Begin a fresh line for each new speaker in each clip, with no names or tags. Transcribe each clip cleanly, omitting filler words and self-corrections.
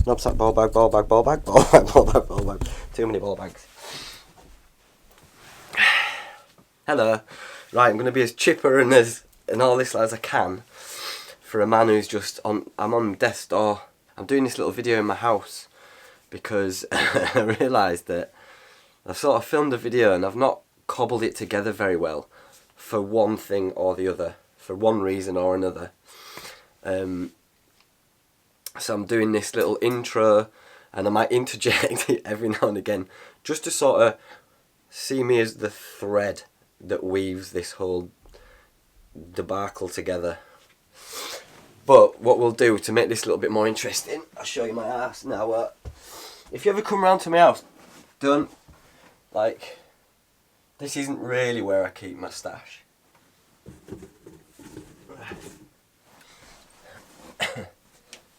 Knapsack, ball bag, ball bag, ball bag, ball bag, ball bag, ball bag. Too many ball bags. Hello. Right, I'm going to be as chipper and all this as I can for a man who's just on. I'm on death's door. I'm doing this little video in my house because I realised that I've sort of filmed a video and I've not cobbled it together very well for one thing or the other, for one reason or another. So I'm doing this little intro and I might interject it every now and again just to sort of see me as the thread that weaves this whole debacle together. But what we'll do to make this a little bit more interesting, I'll show you my ass now. If you ever come round to my house, don't, like, this isn't really where I keep my stash.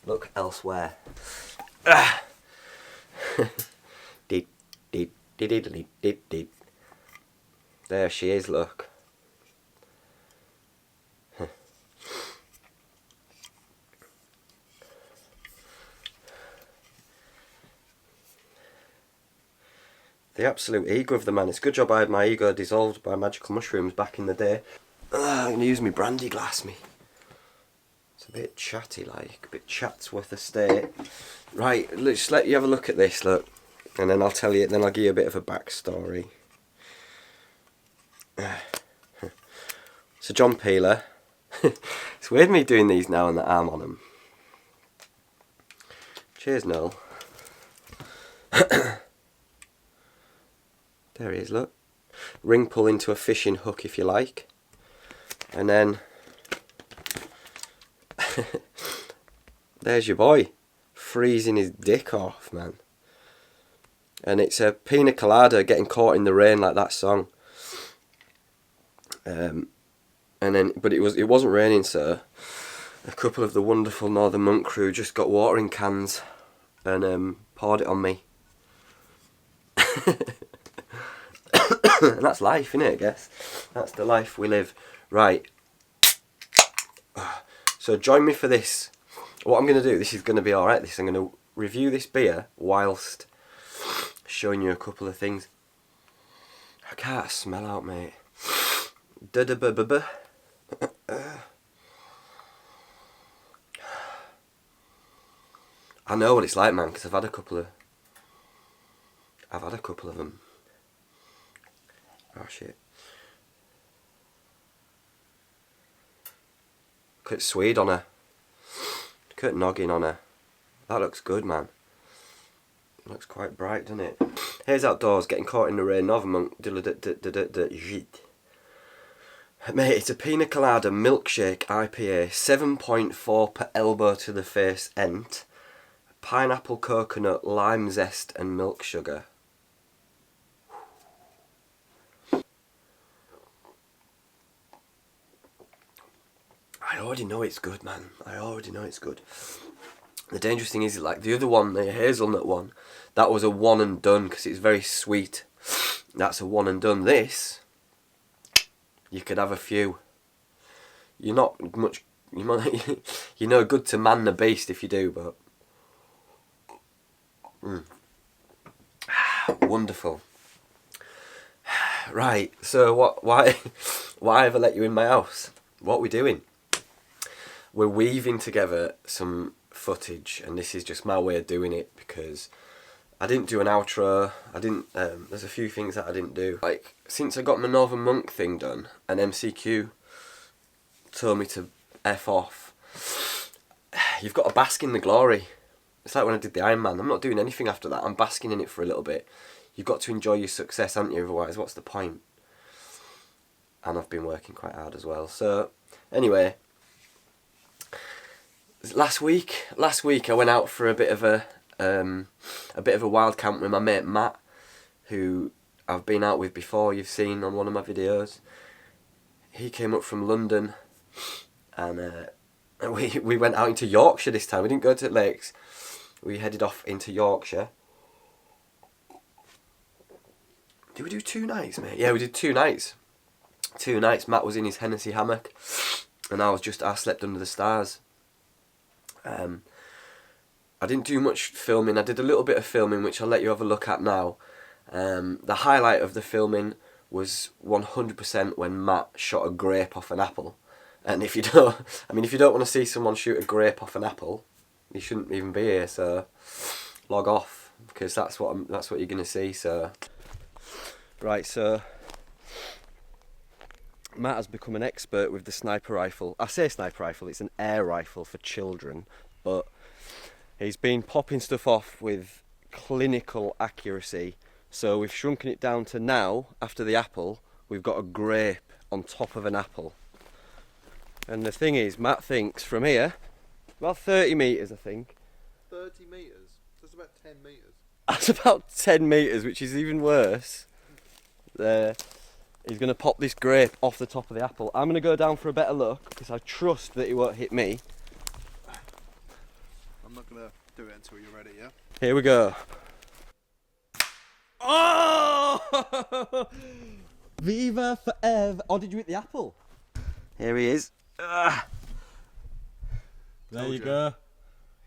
Look elsewhere. There she is, look. The absolute ego of the man. It's a good job I had my ego dissolved by magical mushrooms back in the day. I'm going to use my brandy glass, me. It's a bit chatty like, a bit Chatsworth estate. Right, let's let you have a look at this, look. And then I'll tell you, then I'll give you a bit of a backstory. So John Peeler. It's weird me doing these now and that arm on them. Cheers, Noel. There he is, look. Ring pull into a fishing hook if you like. And then there's your boy, freezing his dick off, man. And it's a pina colada getting caught in the rain like that song. And then, but it wasn't raining, so a couple of the wonderful Northern Monk crew just got watering cans and poured it on me. And that's life, innit, I guess. That's the life we live. Right. So join me for this. What I'm going to do, this is going to be alright, I'm going to review this beer whilst showing you a couple of things. I can't smell out, mate. I know what it's like, man, because I've had a couple of them. Oh shit. Look at Swede on her. Look at noggin on her. That looks good, man. It looks quite bright, doesn't it? Here's outdoors, getting caught in the rain. Northern Monk. Mate, it's a pina colada milkshake IPA. 7.4 per elbow to the face ent. Pineapple, coconut, lime zest and milk sugar. I already know it's good, man. I already know it's good. The dangerous thing is, like the other one, the hazelnut one, that was a one and done because it's very sweet. That's a one and done. This, you could have a few. You're not much, you're no good to man the beast if you do, but wonderful. Right, so why have I let you in my house? What are we doing? We're weaving together some footage, and this is just my way of doing it because I didn't do an outro. There's a few things that I didn't do. Like, since I got my Northern Monk thing done, and MCQ told me to F off, you've got to bask in the glory. It's like when I did the Iron Man. I'm not doing anything after that. I'm basking in it for a little bit. You've got to enjoy your success, haven't you? Otherwise, what's the point? And I've been working quite hard as well. So, anyway, last week I went out for a bit of a wild camp with my mate Matt, who I've been out with before. You've seen on one of my videos. He came up from London, and we went out into Yorkshire this time. We didn't go to lakes. We headed off into Yorkshire. Did we do 2 nights, mate? Yeah, we did 2 nights. 2 nights. Matt was in his Hennessy hammock, and I slept under the stars. I I didn't do much filming. I did a little bit of filming, which I'll let you have a look at now. The highlight of the filming was 100% when Matt shot a grape off an apple. And if you don't, if you don't want to see someone shoot a grape off an apple, you shouldn't even be here. So log off, because that's what you're gonna see. So right, so Matt has become an expert with the sniper rifle. I say sniper rifle, it's an air rifle for children, but he's been popping stuff off with clinical accuracy. So we've shrunken it down to now, after the apple, we've got a grape on top of an apple. And the thing is, Matt thinks from here, about 30 metres I think.
30 metres? That's about 10 metres.
That's about 10 metres, which is even worse. There. He's going to pop this grape off the top of the apple. I'm going to go down for a better look, because I trust that it won't hit me.
I'm not going to do it until you're ready, yeah?
Here we go. Oh! Viva forever. Oh, did you hit the apple? Here he is. There you go.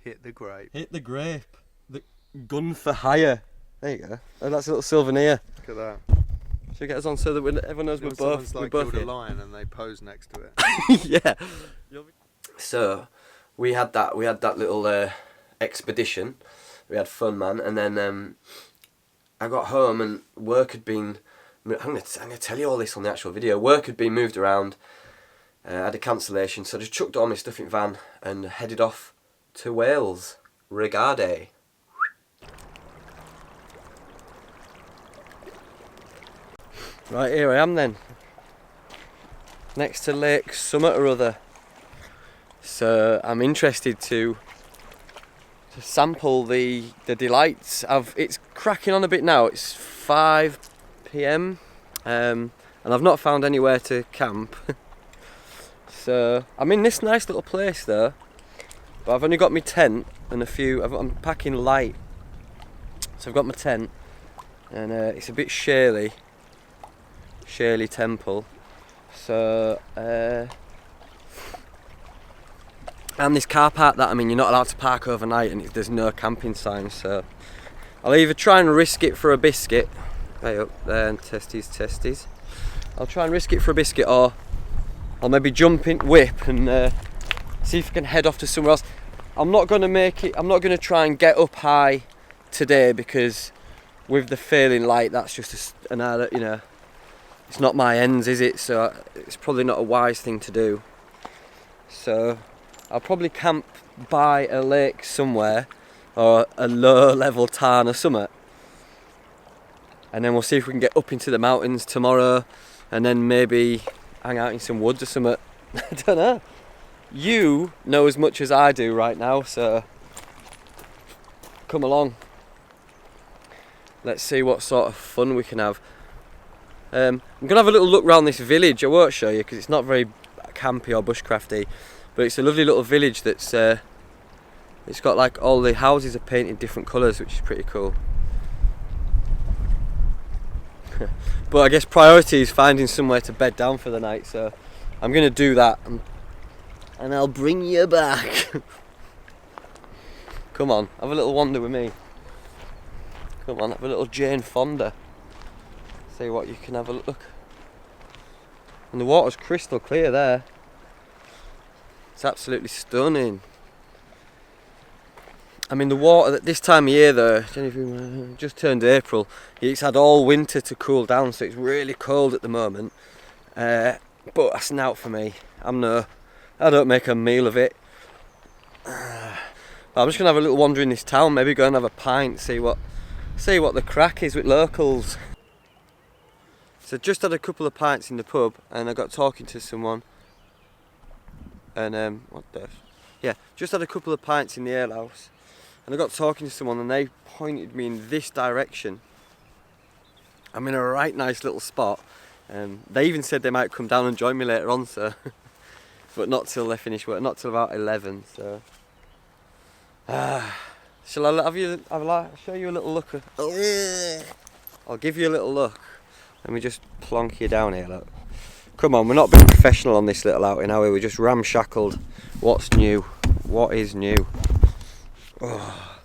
Hit the grape.
Hit the grape. The gun for hire. There you go. Oh, that's a little souvenir.
Look at that.
Should we get us on so that everyone knows we're both
killed a lion and they pose next to it.
Yeah. So we had that little expedition. We had fun, man, and then I got home and work had been. I'm gonna tell you all this on the actual video. Work had been moved around. I had a cancellation, so I just chucked all my stuff in van and headed off to Wales. Regarde. Right, here I am then. Next to Lake Summit or other. So I'm interested to sample the delights. It's cracking on a bit now. It's 5 PM and I've not found anywhere to camp. So I'm in this nice little place though, but I've only got my tent and I'm packing light. So I've got my tent and it's a bit Shirley Temple. So and this car park that I'm in, you're not allowed to park overnight, and there's no camping signs. So I'll either try and risk it for a biscuit. Hey up there, and testes. I'll try and risk it for a biscuit, or I'll maybe jump in, whip, and see if I can head off to somewhere else. I'm not going to make it. I'm not going to try and get up high today, because with the failing light, that's just another, it's not my ends, is it? So it's probably not a wise thing to do. So I'll probably camp by a lake somewhere, or a low level tarn or something, and then we'll see if we can get up into the mountains tomorrow, and then maybe hang out in some woods or something. I don't know. You know as much as I do right now, so come along. Let's see what sort of fun we can have. I'm going to have a little look around this village. I won't show you because it's not very campy or bushcrafty, but it's a lovely little village that's it's got like all the houses are painted different colours, which is pretty cool. But I guess priority is finding somewhere to bed down for the night, so I'm going to do that and I'll bring you back. Come on, have a little wander with me. Come on, have a little Jane Fonda. See what you can have a look. And the water's crystal clear there. It's absolutely stunning. I mean, the water at this time of year though, just turned April, it's had all winter to cool down, so it's really cold at the moment. But that's not for me. I don't make a meal of it. I'm just gonna have a little wander in this town, maybe go and have a pint, see what the crack is with locals. So just had a couple of pints in the pub, and I got talking to someone, and just had a couple of pints in the alehouse, and I got talking to someone, and they pointed me in this direction. I'm in a right nice little spot. They even said they might come down and join me later on, so but not till they finish work, not till about 11. So shall I show you a little look? I'll give you a little look. Let me just plonk you down here, look. Come on, we're not being professional on this little outing, are we? We're just ramshackled. What's new? What is new? Oh.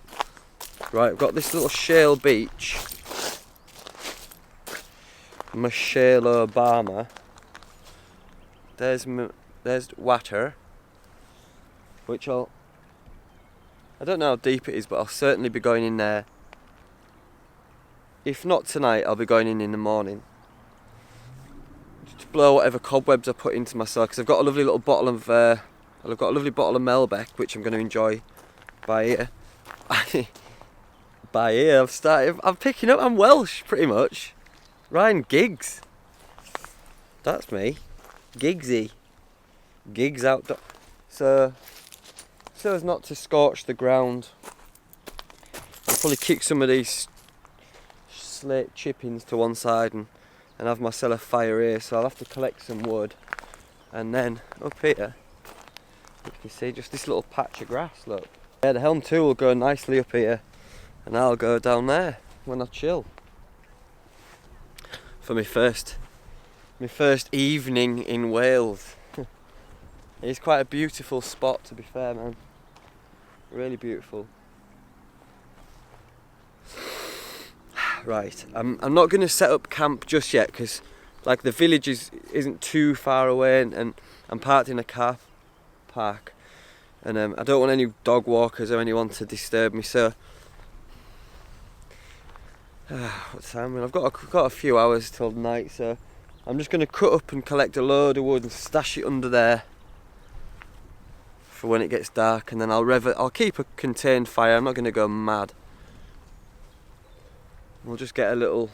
Right, I've got this little shale beach. Michelle Obama. There's water, which I don't know how deep it is, but I'll certainly be going in there. If not tonight, I'll be going in the morning. Just to blow whatever cobwebs I put into my cell, because I've got a lovely little bottle of Melbeck, which I'm going to enjoy by ear. By ear, I'm picking up, I'm Welsh pretty much. Ryan Giggs. That's me. Giggsy. Gigs outdoor. So as not to scorch the ground, I'll probably kick some of these slate chippings to one side and have myself a fire here. So I'll have to collect some wood, and then up here you can see just this little patch of grass. Look, yeah, the helm too will go nicely up here, and I'll go down there when I chill for my first evening in Wales. It's quite a beautiful spot, to be fair, man. Really beautiful. Right, I'm not going to set up camp just yet, because like the village isn't too far away, and I'm parked in a car park, and I don't want any dog walkers or anyone to disturb me. So what time? I've got a few hours till night, so I'm just going to cut up and collect a load of wood and stash it under there for when it gets dark, and then I'll keep a contained fire. I'm not going to go mad. We'll just get a little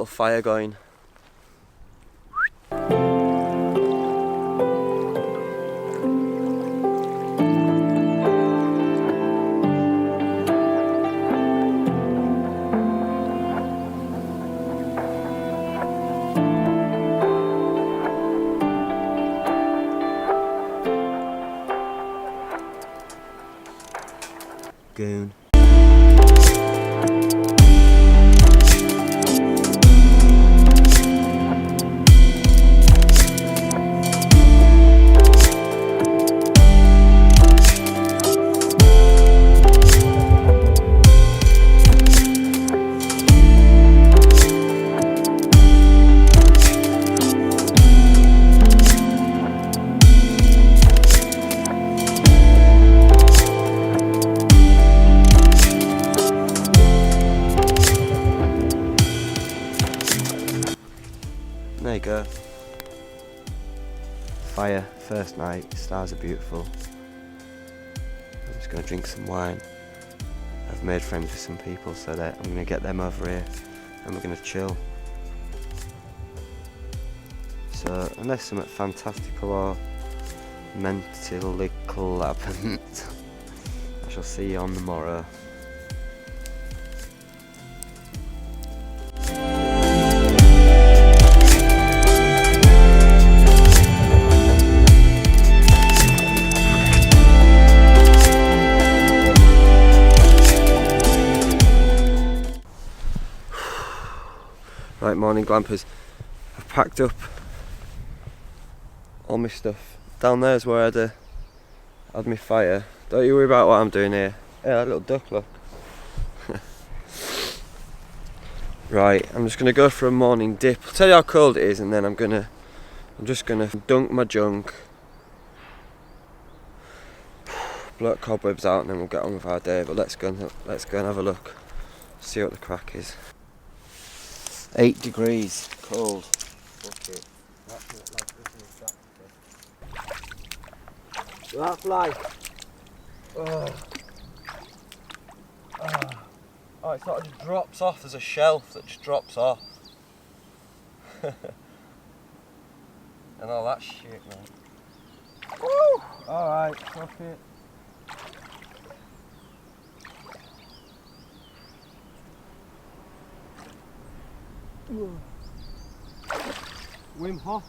fire going. Goon. There you go. Fire, first night, stars are beautiful. I'm just going to drink some wine. I've made friends with some people, so that I'm going to get them over here and we're going to chill. So unless something fantastical or mentalical happens, I shall see you on the morrow. Right, morning glampers. I've packed up all my stuff. Down there is where I had my fire. Don't you worry about what I'm doing here. Yeah, that little duck, look. Right, I'm just gonna go for a morning dip. I'll tell you how cold it is, and then I'm just gonna dunk my junk, blow cobwebs out, and then we'll get on with our day. But let's go and have a look. See what the crack is. 8 degrees, cold. Fuck it. That's life. Oh, it sort of just drops off. There's a shelf that just drops off. And all that shit, man. Woo! Alright, fuck it. Wim Hof.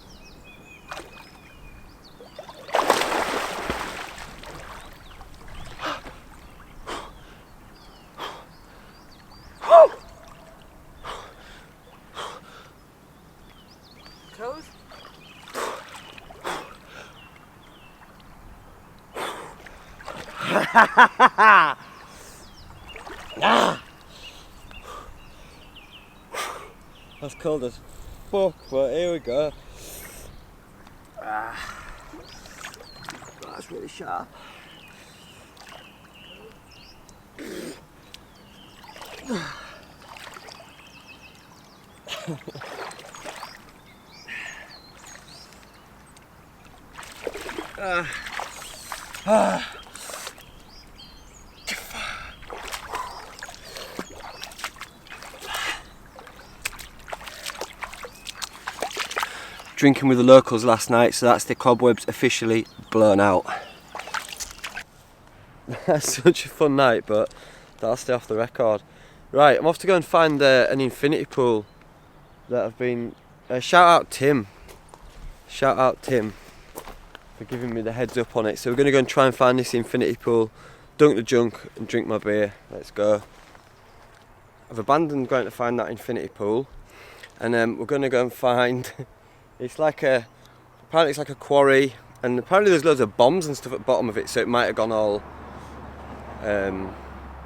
Cold? Ah! That's cold as fuck, but here we go. That's really sharp. Drinking with the locals last night, so that's the cobwebs officially blown out. That's such a fun night, but that'll stay off the record. Right, I'm off to go and find an infinity pool that I've been... shout out Tim for giving me the heads up on it. So we're going to go and try and find this infinity pool, dunk the junk and drink my beer. Let's go. I've abandoned going to find that infinity pool, and we're going to go and find... apparently it's like a quarry, and apparently there's loads of bombs and stuff at the bottom of it, so it might have gone all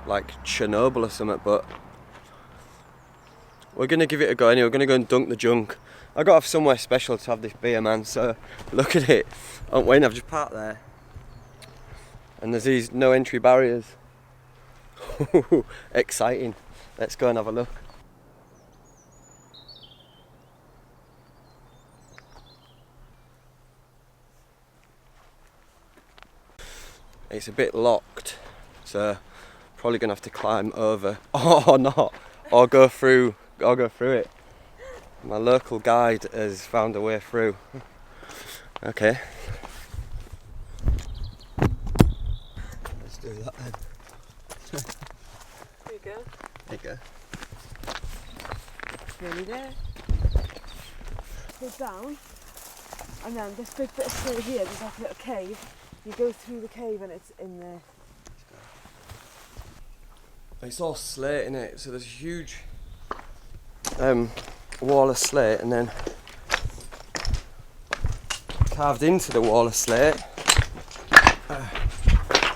like Chernobyl or something, but we're going to give it a go anyway. We're going to go and dunk the junk. I've got to have somewhere special to have this beer, man, so look at it. I'm waiting, I've just parked there. And there's these no entry barriers. Exciting. Let's go and have a look. It's a bit locked, so probably gonna have to climb over, or not, or go through it. My local guide has found a way through. Okay. Let's do that then.
There you go.
There you go.
Nearly there. Go down, and then this big bit of slate here, there's like a little cave. You go through the cave and it's in there.
It's all slate in it, so there's a huge wall of slate, and then carved into the wall of slate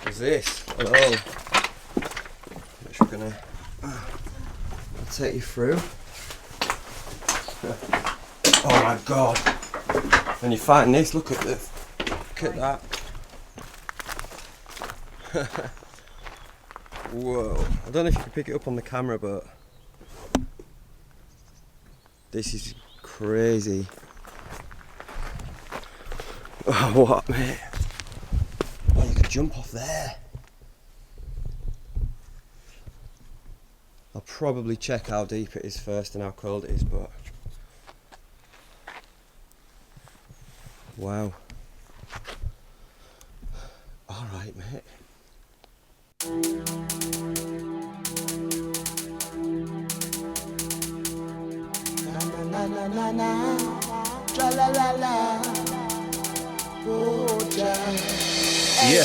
is this. Hello. Which we're gonna I'll take you through. Oh my god! And you find this. Look at that. Whoa, I don't know if you can pick it up on the camera, but this is crazy. Oh, what, mate? Oh, you could jump off there. I'll probably check how deep it is first and how cold it is, but wow. Alright, mate.
Na na na na, tra la la la, oh
Yeah.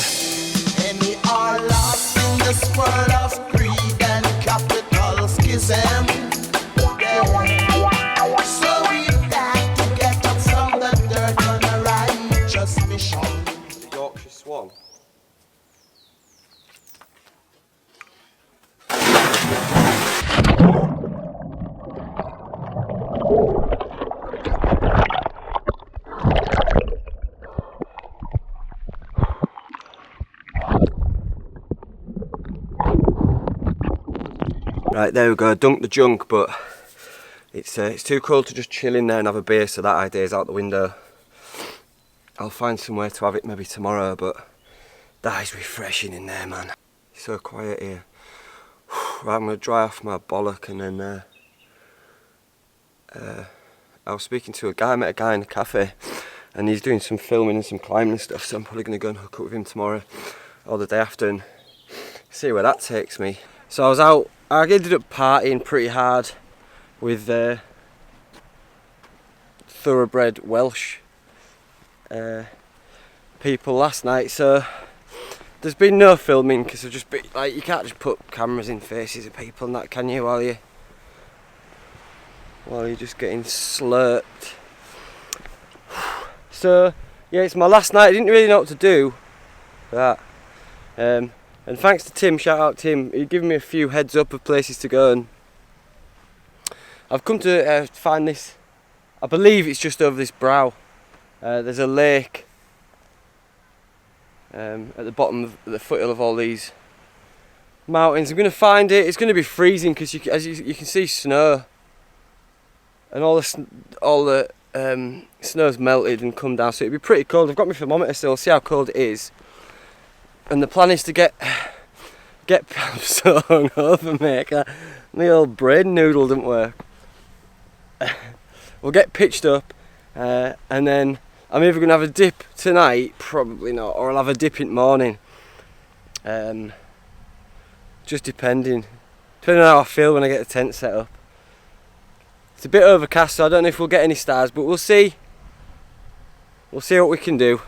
And we are lost in this world of greed and capital schism. Yeah. So we've got to get up from the dirt on a righteous mission.
The Yorkshire Swan. Right, there we go, dunked the junk, but it's too cold to just chill in there and have a beer, so that idea's out the window. I'll find somewhere to have it maybe tomorrow, but that is refreshing in there, man. It's so quiet here. Right, I'm going to dry off my bollock, and then I was speaking to a guy, I met a guy in a cafe, and he's doing some filming and some climbing and stuff, so I'm probably going to go and hook up with him tomorrow or the day after and see where that takes me. So I was out, I ended up partying pretty hard with thoroughbred Welsh people last night, so there's been no filming because I've just been, like, you can't just put cameras in faces of people and that, can you, while you're just getting slurped. So yeah, it's my last night. I didn't really know what to do for that. And thanks to Tim, shout out Tim, he gave me a few heads up of places to go, and I've come to find this. I believe it's just over this brow. There's a lake at the bottom of the foothill of all these mountains. I'm going to find it. It's going to be freezing because as you can see snow, and all the snow's melted and come down, so it'll be pretty cold. I've got my thermometer still, see how cold it is. And the plan is to get I'm so hungover, mate. My old brain noodle didn't work. We'll get pitched up, and then I'm either going to have a dip tonight, probably not, or I'll have a dip in the morning. Just depending on how I feel when I get the tent set up. It's a bit overcast, so I don't know if we'll get any stars, but we'll see. We'll see what we can do.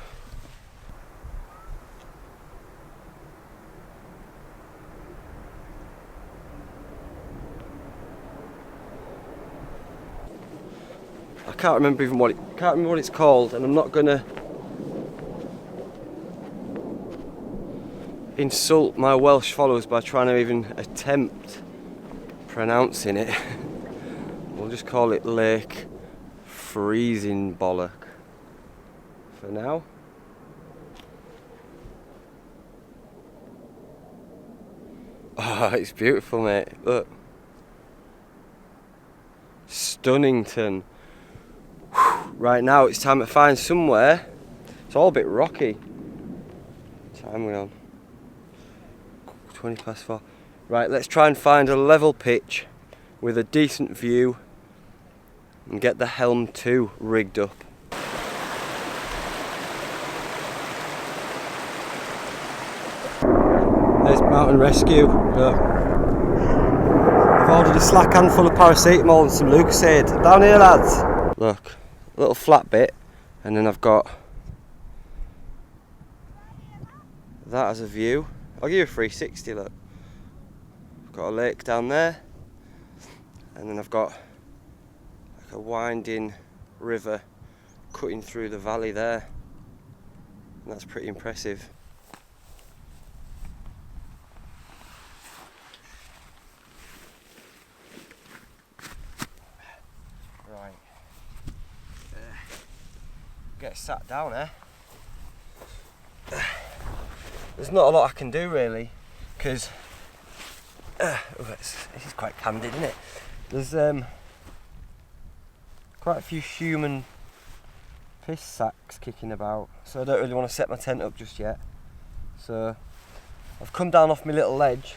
I can't remember what it's called, and I'm not gonna insult my Welsh followers by trying to even attempt pronouncing it. We'll just call it Lake Freezing Bollock for now. Oh, it's beautiful, mate. Look. Stunnington. Right now it's time to find somewhere. It's all a bit rocky. Time we're on. 20 past 4. Right, let's try and find a level pitch with a decent view and get the Helm 2 rigged up. There's Mountain Rescue. Look. I've ordered a slack handful of paracetamol and some Lucozade. Down here, lads. Look, a little flat bit, and then I've got that as a view. I'll give you a 360, look. I've got a lake down there, and then I've got like a winding river cutting through the valley there. And that's pretty impressive. Right. Get sat down, eh? There's not a lot I can do really, because this is quite candid, isn't it? There's quite a few human piss sacks kicking about, so I don't really want to set my tent up just yet. So I've come down off my little ledge,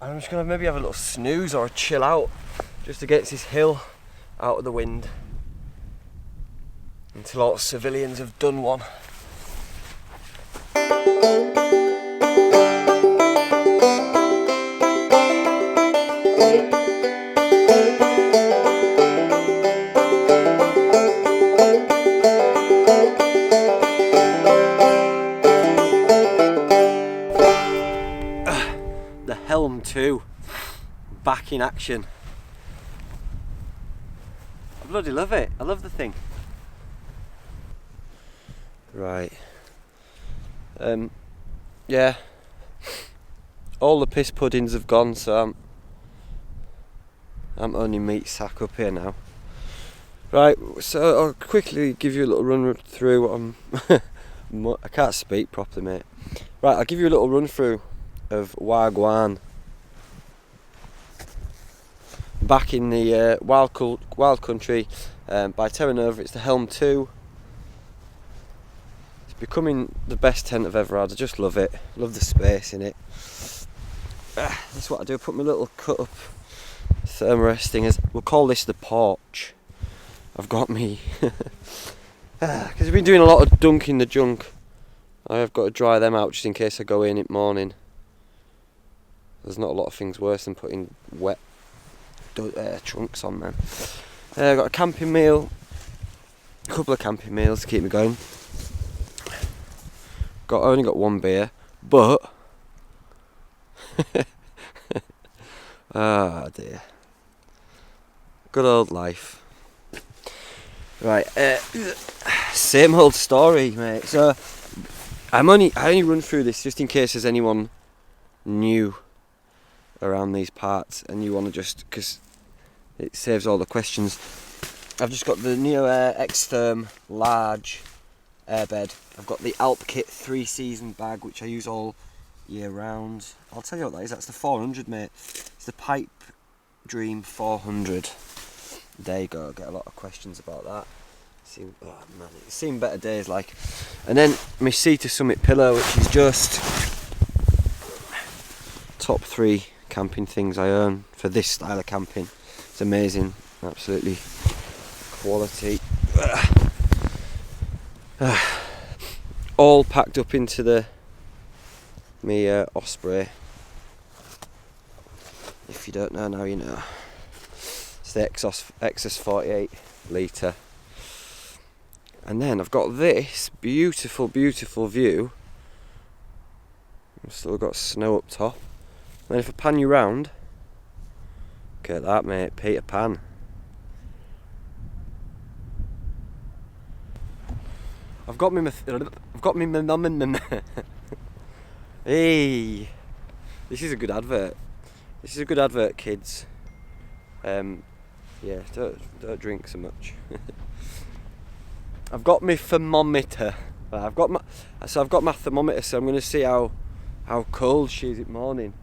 and I'm just going to maybe have a little snooze or a chill out just against this hill out of the wind until all the civilians have done one. The Helm 2 back in action. I bloody love it. I love the thing. Right. Yeah. All the piss puddings have gone, so I'm only meat sack up here now. Right, so I'll quickly give you a little run through. I can't speak properly, mate. Right, I'll give you a little run through of Wagwan. Back in the wild country by Terra Nova, it's the Helm 2. It's becoming the best tent I've ever had. I just love it. Love the space in it. That's what I do. I put my little cut up thermarest thing. We'll call this the porch. I've got me because I've been doing a lot of dunking the junk. I have got to dry them out just in case I go in it morning. There's not a lot of things worse than putting wet trunks on, man. I've got a camping meal, a couple of camping meals to keep me going. Only got one beer, but ah dear, good old life. Right, same old story, mate. So I only run through this just in case there's anyone new around these parts and you want to just, because it saves all the questions. I've just got the Neo Air X-Therm large airbed. I've got the Alp Kit 3-season bag, which I use all year round. I'll tell you what that is. That's the 400, mate. It's the Pipe Dream 400. There you go. I get a lot of questions about that. Oh man, it's seen better days, like. And then my Sea to Summit pillow, which is just top 3 camping things I own for this style of camping. It's amazing, absolutely quality. All packed up into me Osprey. If you don't know now, you know. It's the Exos 48 litre. And then I've got this beautiful, beautiful view. I've still got snow up top. And then if I pan you round, look at that, mate, Peter Pan. I've got me Hey, this is a good advert. This is a good advert, kids. Yeah, don't drink so much. I've got my thermometer. I've got my thermometer, so I'm going to see how cold she is at morning.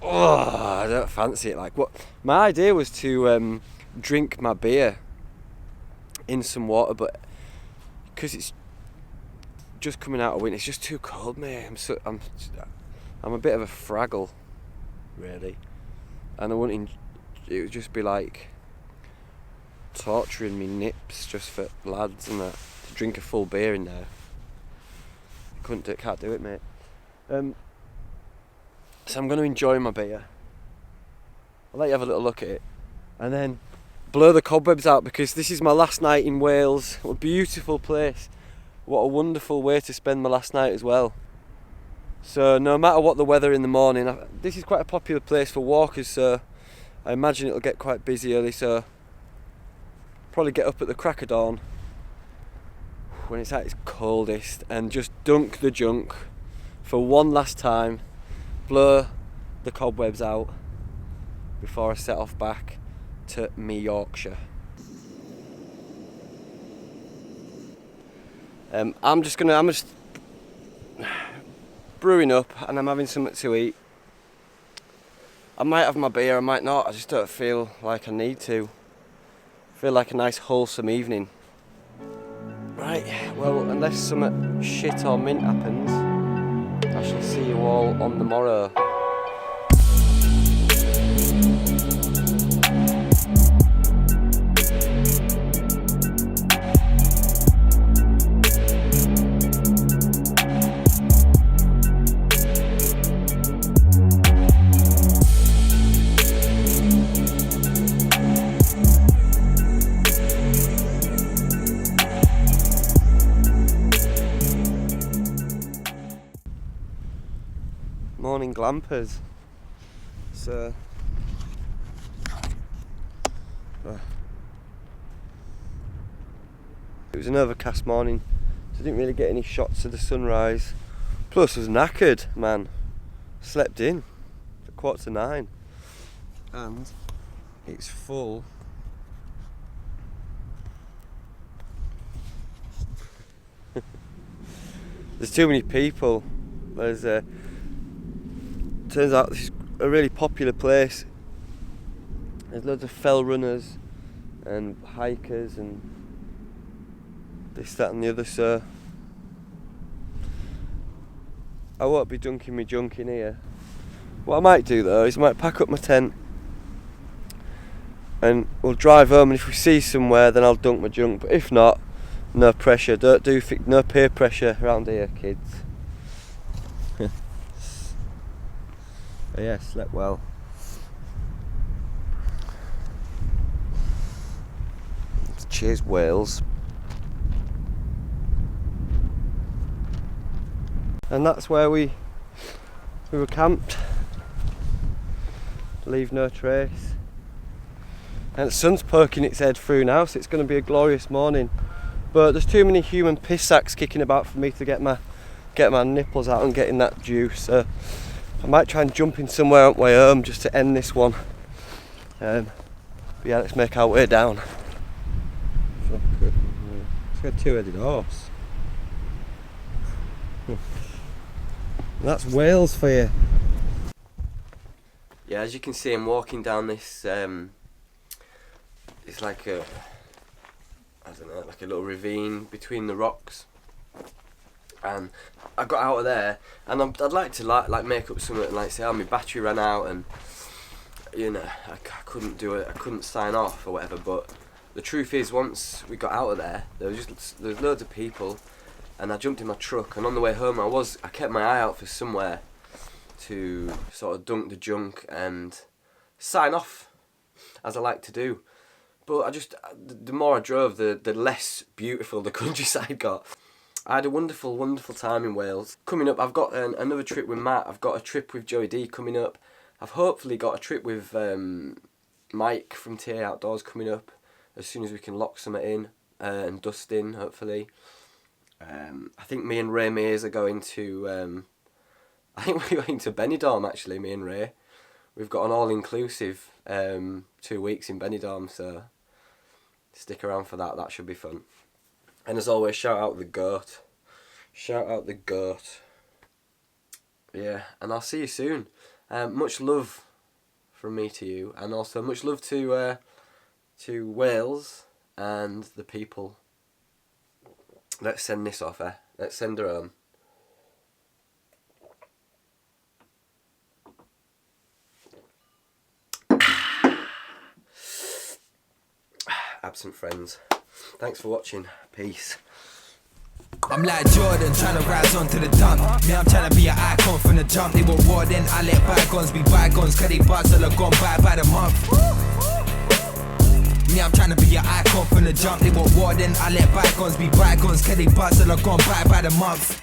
Oh, I don't fancy it. Like, what? My idea was to drink my beer in some water, but because it's just coming out of winter, it's just too cold, mate. I'm a bit of a fraggle, really, and it would just be like torturing me nips just for lads and that to drink a full beer in there. Can't do it, mate. So I'm going to enjoy my beer. I'll let you have a little look at it and then blow the cobwebs out, because this is my last night in Wales. What a beautiful place. What a wonderful way to spend my last night as well. So no matter what the weather in the morning, this is quite a popular place for walkers, so I imagine it'll get quite busy early, so probably get up at the crack of dawn when it's at its coldest and just dunk the junk for one last time, blow the cobwebs out before I set off back to me Yorkshire. I'm just brewing up and I'm having something to eat. I might have my beer, I might not, I just don't feel like I need to. Feel like a nice wholesome evening. Right, well, unless some shit or mint happens, I shall see you all on the morrow. Morning glampers. So it was an overcast morning, so I didn't really get any shots of the sunrise. Plus I was knackered, man. Slept in at 9:15 and it's full. There's too many people. Turns out this is a really popular place. There's loads of fell runners and hikers and this, that and the other, so I won't be dunking my junk in here. What I might do though is I might pack up my tent and we'll drive home, and if we see somewhere then I'll dunk my junk, but if not, no pressure. No peer pressure around here, kids. Yeah, slept well. Cheers, Wales. And that's where we were camped. Leave no trace. And the sun's poking its head through now, so it's going to be a glorious morning. But there's too many human piss sacks kicking about for me to get my get my nipples out and getting that juice. So I might try and jump in somewhere on the way home just to end this one. But yeah, let's make our way down. It's got a two-headed horse. That's Wales for you. Yeah, as you can see, I'm walking down this. It's like a, I don't know, like a little ravine between the rocks. And I got out of there, and I'd like to like make up something and like say, oh, my battery ran out, and you know, I couldn't do it, I couldn't sign off or whatever. But the truth is, once we got out of there, there was loads of people, and I jumped in my truck, and on the way home I kept my eye out for somewhere to sort of dunk the junk and sign off, as I like to do. But the more I drove, the less beautiful the countryside got. I had a wonderful, wonderful time in Wales. Coming up, I've got another trip with Matt. I've got a trip with Joey D coming up. I've hopefully got a trip with Mike from TA Outdoors coming up as soon as we can lock something in, and Dustin, hopefully. I think me and Ray Mears are going to... I think we're going to Benidorm, actually, me and Ray. We've got an all-inclusive 2 weeks in Benidorm, so stick around for that. That should be fun. And as always, shout out the goat. Shout out the goat. Yeah, and I'll see you soon. Much love from me to you, and also much love to Wales and the people. Let's send this off, eh? Let's send her home. Absent friends. Thanks for watching. Peace.
I'm like Jordan, trying to rise onto the dump. Me, I'm trying to be an icon from the jump. They were warden, I let bygones be bygones, cause they bars all are gone by the month. Me, I'm trying to be an icon from the jump. They were warden, I let bygones be bygones, cause they bars all are gone by the month.